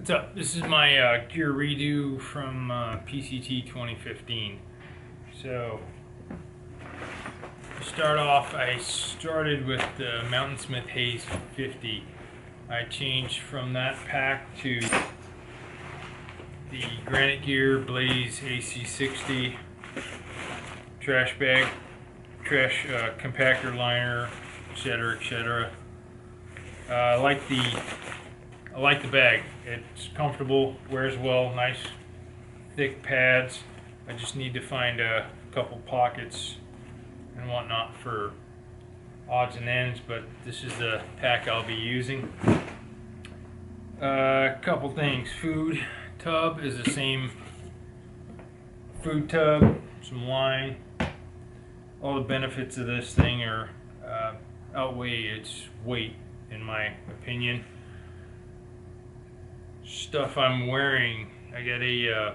What's up? This is my gear redo from PCT 2015. So, to start off, I started with the Mountain Smith Haze 50. I changed from that pack to the Granite Gear Blaze AC60 trash bag, trash compactor liner, etc., etc. I like the bag. It's comfortable, wears well, nice thick pads. I just need to find a couple pockets and whatnot for odds and ends, but this is the pack I'll be using. A couple things. Food tub is the same food tub, some wine. All the benefits of this thing are outweigh its weight, in my opinion. Stuff I'm wearing, I got a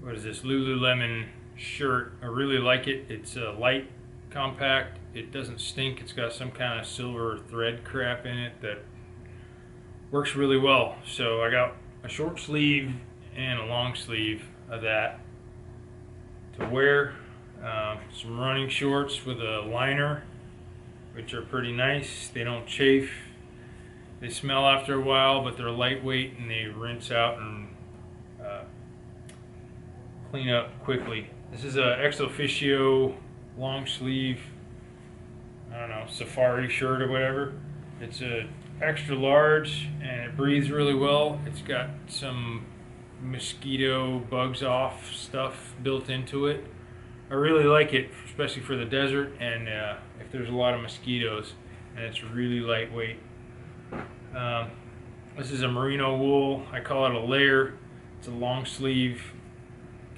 what is this, Lululemon shirt. I really like it. It's light, compact, it doesn't stink. It's got some kind of silver thread crap in it that works really well. So I got a short sleeve and a long sleeve of that to wear. Some running shorts with a liner, which are pretty nice. They don't chafe. They smell after a while, but they're lightweight and they rinse out and clean up quickly. This is a ex officio long sleeve, I don't know, safari shirt or whatever. It's a extra large and it breathes really well. It's got some mosquito bugs off stuff built into it. I really like it, especially for the desert and if there's a lot of mosquitoes, and it's really lightweight. This is a merino wool. I call it a layer. It's a long sleeve,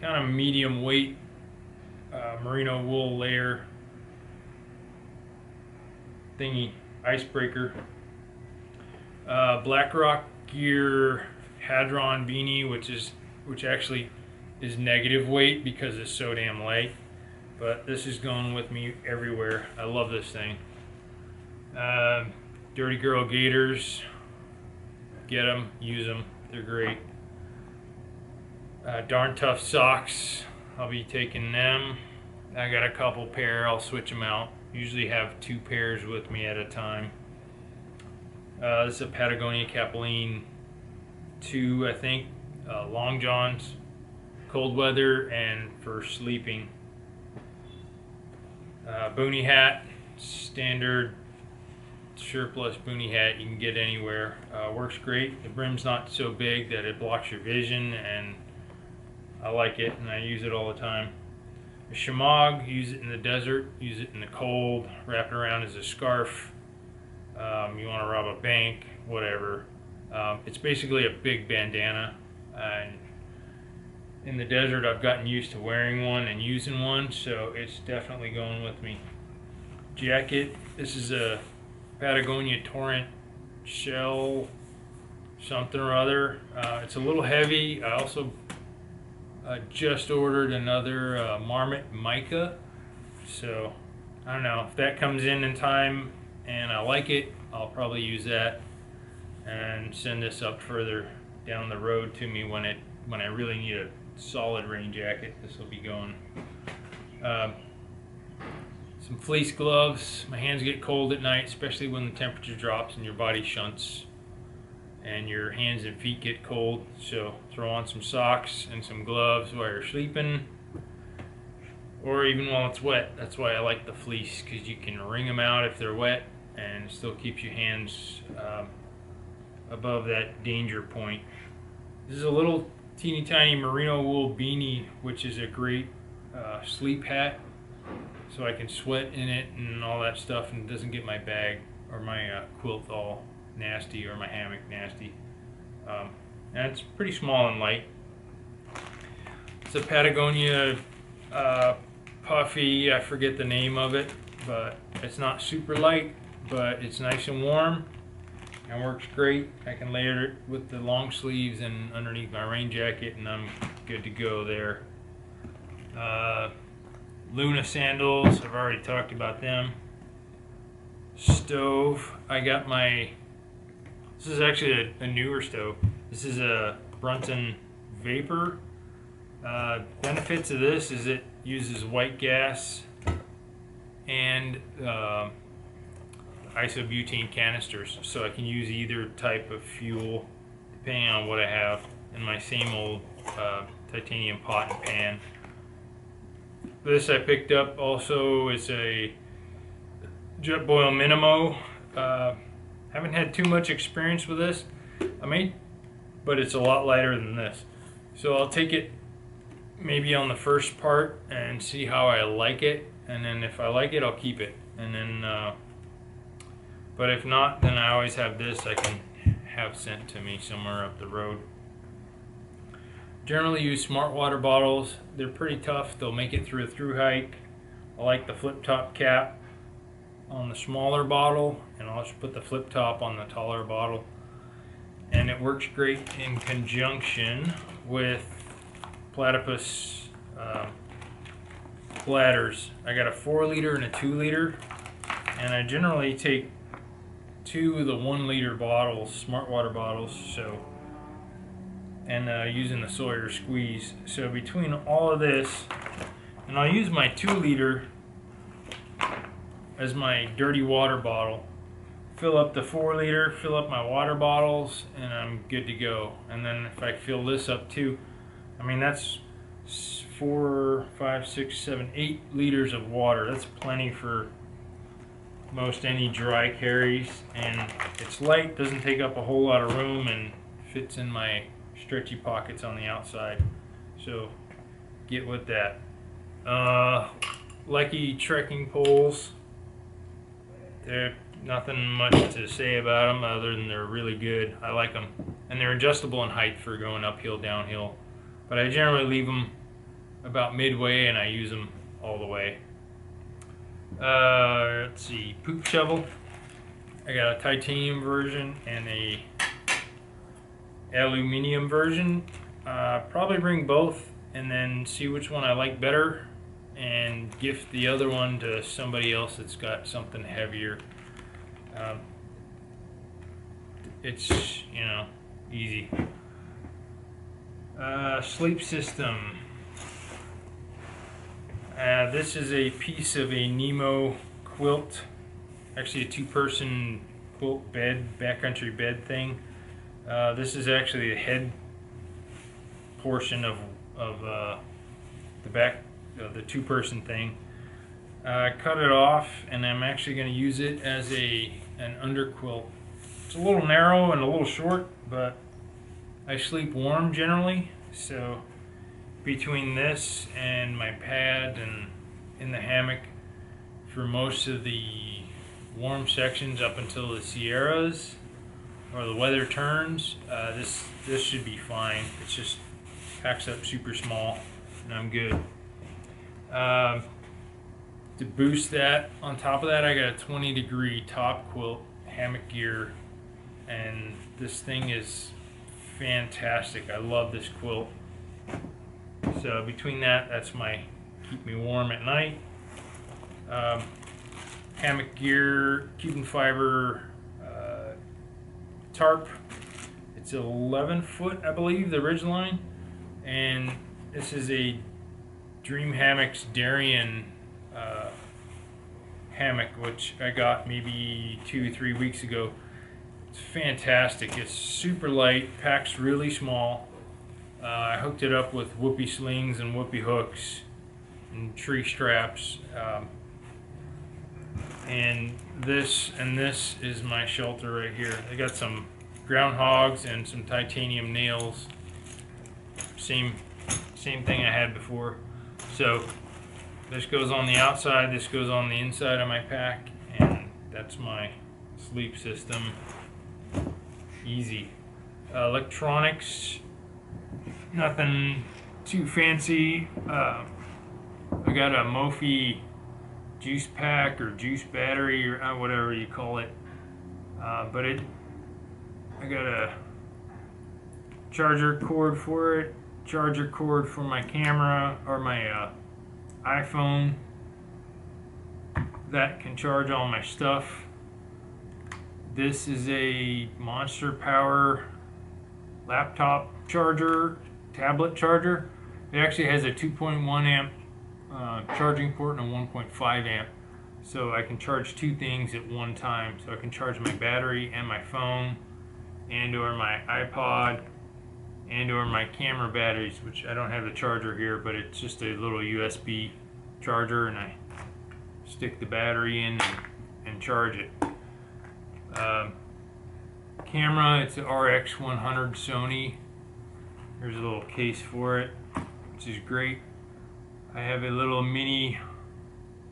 kind of medium weight merino wool layer thingy, icebreaker. Blackrock Gear Hadron Beanie, which actually is negative weight because it's so damn light. But this is going with me everywhere. I love this thing. Dirty Girl Gaiters, get them, use them, they're great. Darn Tough socks, I'll be taking them. I got a couple pair, I'll switch them out. Usually have 2 pairs with me at a time. This is a Patagonia Capilene 2, I think. Long johns, cold weather and for sleeping. Boonie Hat, standard surplus Boonie Hat you can get anywhere. Works great. The brim's not so big that it blocks your vision, and I like it and I use it all the time. A Hammock, use it in the desert, use it in the cold, wrap it around as a scarf. You want to rob a bank, whatever. It's basically a big bandana, and in the desert I've gotten used to wearing one and using one, so it's definitely going with me. Jacket, this is a Patagonia Torrent shell something or other. It's a little heavy. I also just ordered another Marmot mica, so I don't know if that comes in time and I like it, I'll probably use that and send this up further down the road to me when I really need a solid rain jacket. This will be going. Some fleece gloves. My hands get cold at night, especially when the temperature drops and your body shunts and your hands and feet get cold. So throw on some socks and some gloves while you're sleeping, or even while it's wet. That's why I like the fleece, because you can wring them out if they're wet and it still keeps your hands above that danger point. This is a little teeny tiny merino wool beanie, which is a great sleep hat, so I can sweat in it and all that stuff and it doesn't get my bag or my quilt all nasty, or my hammock nasty. And it's pretty small and light. It's a Patagonia puffy, I forget the name of it, but it's not super light, but it's nice and warm and works great. I can layer it with the long sleeves and underneath my rain jacket and I'm good to go there. Luminous Sandals, I've already talked about them. Stove, I got my This is actually a newer stove. This is a Brunton Vapor. Benefits of this is it uses white gas and isobutane canisters, so I can use either type of fuel depending on what I have in my same old titanium pot and pan. This I picked up also is a Jetboil Minimo. Haven't had too much experience with this, but it's a lot lighter than this. So I'll take it maybe on the first part and see how I like it, and then if I like it, I'll keep it. And then, but if not, then I always have this I can have sent to me somewhere up the road. Generally use smart water bottles. They're pretty tough. They'll make it through a through hike. I like the flip top cap on the smaller bottle, and I'll just put the flip top on the taller bottle. And it works great in conjunction with platypus bladders. I got a 4 liter and a 2 liter, and I generally take 2 of the 1 liter bottles, smart water bottles, and using the Sawyer squeeze. So between all of this, and I'll use my 2 liter as my dirty water bottle, fill up the 4 liter, fill up my water bottles, and I'm good to go. And then if I fill this up too, I mean, that's 4, 5, 6, 7, 8 liters of water. That's plenty for most any dry carries, and it's light, doesn't take up a whole lot of room, and fits in my stretchy pockets on the outside. So get with that. Lucky trekking poles. They're nothing much to say about them other than they're really good. I like them, and they're adjustable in height for going uphill, downhill. But I generally leave them about midway, and I use them all the way. Let's see, poop shovel. I got a titanium version and a aluminum version. Probably bring both and then see which one I like better, and gift the other one to somebody else that's got something heavier. It's, you know, easy. Sleep system. This is a piece of a Nemo quilt, actually a 2-person quilt bed, backcountry bed thing. This is actually the head portion of the back, the 2-person thing. I cut it off, and I'm actually going to use it as an underquilt. It's a little narrow and a little short, but I sleep warm generally, so between this and my pad and in the hammock for most of the warm sections up until the Sierras or the weather turns, this should be fine. It just packs up super small, and I'm good. To boost that, on top of that, I got a 20-degree top quilt hammock gear, and this thing is fantastic. I love this quilt. So between that, that's my keep me warm at night. Hammock gear, Cuban fiber tarp. It's 11 foot, I believe, the ridgeline, and this is a Dream Hammocks Darian hammock, which I got maybe 2-3 weeks ago. It's fantastic. It's super light, packs really small. I hooked it up with whoopee slings and whoopee hooks and tree straps, and this is my shelter right here. I got some groundhogs and some titanium nails. Same thing I had before. So this goes on the outside, this goes on the inside of my pack, and that's my sleep system. Easy. Electronics, nothing too fancy. I got a Mophie juice pack or juice battery or whatever you call it, but I got a charger cord for it, charger cord for my camera or my iPhone that can charge all my stuff. This is a Monster Power laptop charger, tablet charger. It actually has a 2.1 amp charging port and a 1.5 amp. So I can charge two things at one time. So I can charge my battery and my phone and or my iPod and or my camera batteries, which I don't have the charger here, but it's just a little USB charger, and I stick the battery in and charge it. Camera, it's an RX100 Sony. Here's a little case for it, which is great. I have a little mini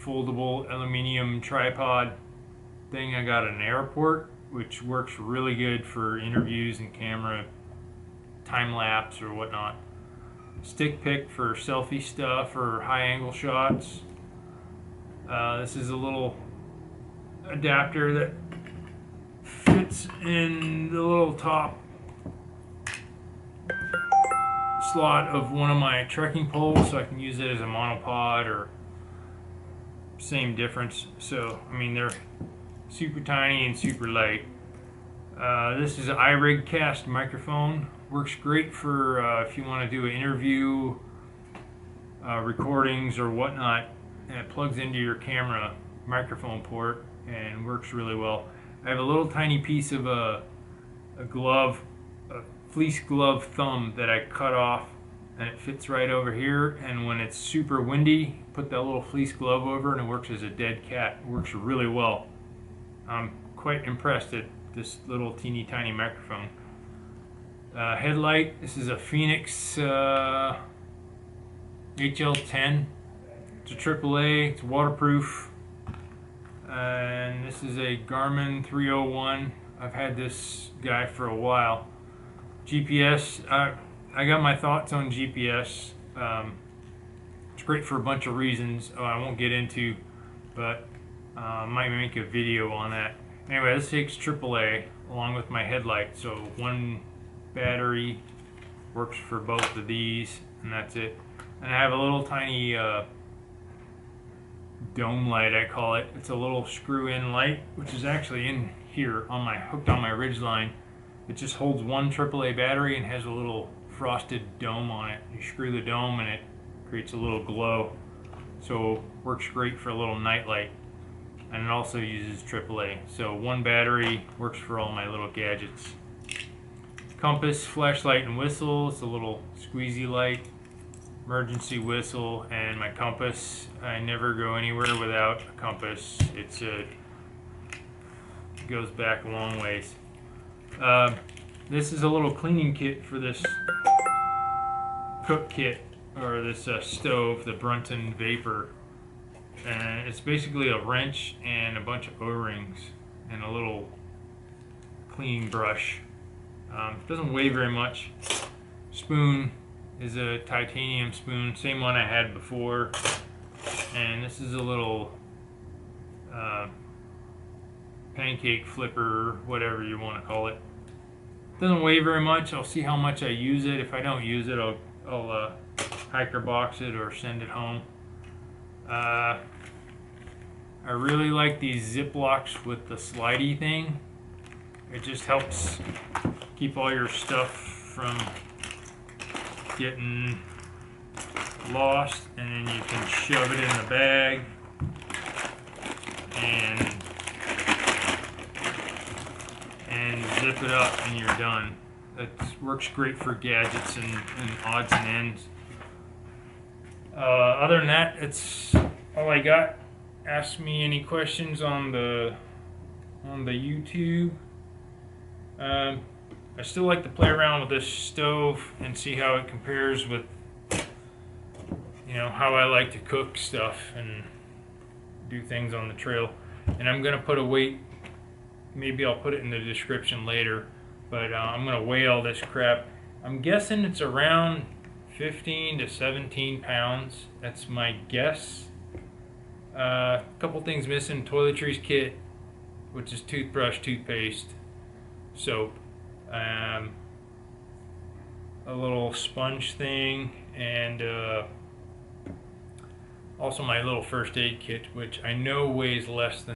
foldable aluminum tripod thing I got at an airport, which works really good for interviews and camera time lapse or whatnot. Stick pick for selfie stuff or high angle shots. This is a little adapter that fits in the little top slot of one of my trekking poles, so I can use it as a monopod, or same difference. So I mean, they're super tiny and super light. This is an Irig cast microphone. Works great for if you want to do an interview, recordings or whatnot, and it plugs into your camera microphone port and works really well. I have a little tiny piece of a glove, a fleece glove thumb that I cut off, and it fits right over here, and when it's super windy, put that little fleece glove over and it works as a dead cat. It works really well. I'm quite impressed at this little teeny tiny microphone. Headlight, this is a Phoenix HL10. It's a AAA, it's waterproof. And this is a Garmin 301. I've had this guy for a while. GPS, I got my thoughts on GPS. It's great for a bunch of reasons I won't get into, but I might make a video on that. Anyway, this takes AAA along with my headlight, so one battery works for both of these, and that's it. And I have a little tiny dome light, I call it. It's a little screw-in light, which is actually in here on my hooked on my ridgeline. It just holds one AAA battery and has a little frosted dome on it. You screw the dome and it creates a little glow. So works great for a little night light. And it also uses AAA. So one battery works for all my little gadgets. Compass, flashlight, and whistle. It's a little squeezy light. Emergency whistle, and my compass. I never go anywhere without a compass. It goes back a long ways. This is a little cleaning kit for this cook kit, or this stove, the Brunton Vapor. And it's basically a wrench and a bunch of O-rings and a little cleaning brush. It doesn't weigh very much. Spoon is a titanium spoon, same one I had before. And this is a little pancake flipper, whatever you want to call it. Doesn't weigh very much. I'll see how much I use it. If I don't use it, I'll hiker box it or send it home. I really like these Ziplocs with the slidey thing. It just helps keep all your stuff from getting lost, and then you can shove it in the bag and zip it up and you're done. It works great for gadgets and odds and ends. Other than that, it's all I got. Ask me any questions on the YouTube. I still like to play around with this stove and see how it compares with, you know, how I like to cook stuff and do things on the trail. And I'm gonna put a weight, maybe I'll put it in the description later, but I'm gonna weigh all this crap. I'm guessing it's around 15 to 17 pounds. That's my guess. A couple things missing: Toiletries Kit, which is toothbrush, toothpaste, soap, a little sponge thing, and also my little first aid kit, which I know weighs less than